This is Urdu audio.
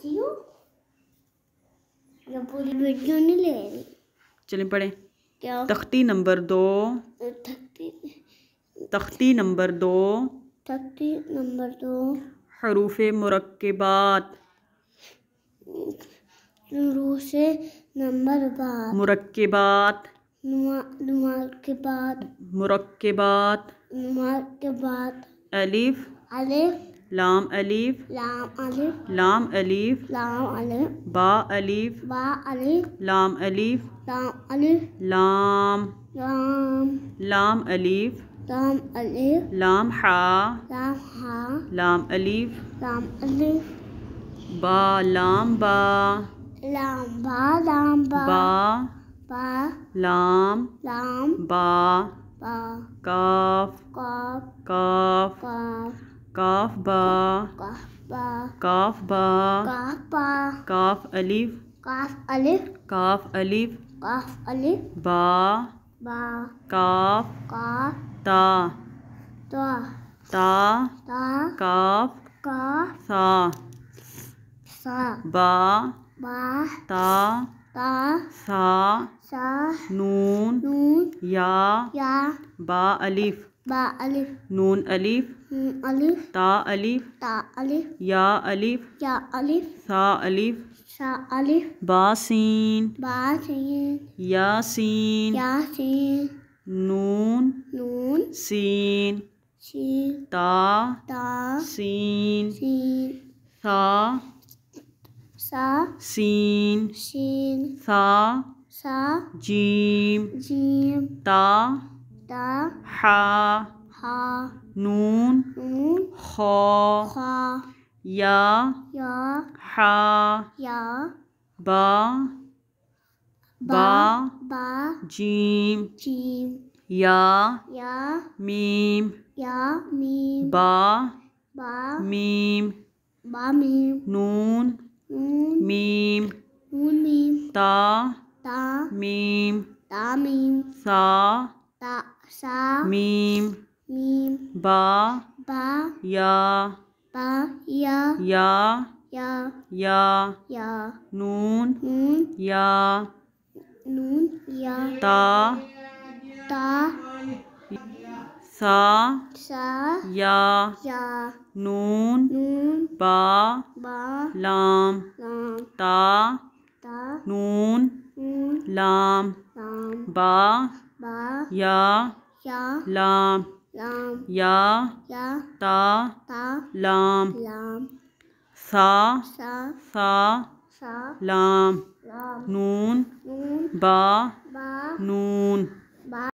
پڑھتی ہوں، میں پوری ویڈیو نہیں لے رہی. چلیں پڑھیں. کیا؟ تختی نمبر 2. تختی نمبر 2. تختی نمبر 2. حروف مرکبات. حروف نمبر بعد. مرکبات. مرکبات. مرکبات. مرکبات. الف. الف. لام الف. لام الف. لام الف. لام الف. با الف. با الف. لام الف. لام الف. لام. لام. لام الف. لام الف. لام حا. لام ہا. لام الف. لام الف. با لام با. لام با. لام با. با. با. لام. لام. با. با. کاف. کاف. کاف. کاف. کاف با. کاف با. کاف با. کاف با. کاف الف. کاف الف. کاف الف. کاف الف. با. با. کاف. کاف. تا. تا. تا. تا. کاف. کاف. سا. سا. با. با. تا. تا. سا. سا. نون. نون. یا. یا. با الف. با الف. نون الف. نون الف. تا الف. تا الف. یا الف. یا الف. سا الف. سا الف. با سین. با سین. یا سین. یا سین. نون. نون. سین. سین. تا. تا. سین. سین. سا. سا. سین. سین. سا. سا. جیم. جیم. تا. تا. حا. ہا. نون. نون. خا. خا. یا. یا. حا. یا. با. با. با. جیم. جیم. یا. یا. میم. یا. میم. با. با. میم. با میم. نون. نون. میم. نون میم. تا. تا. میم. تا میم. سا. تا. سا. میم. میم. با. با. یا. با. یا. یا. یا. یا. یا. نون. نون. یا. نون. یا. تا. تا. سا. سا. یا. یا. نون. نون. با. با. لام. لام. تا. تا. نون. نون. لام. لام. با. با. یا. یا. لام. لام. یا. یا. تا. تا. لام. لام. سا. سا. سا. سا. لام. لام. نون. نون. با. با. نون. با.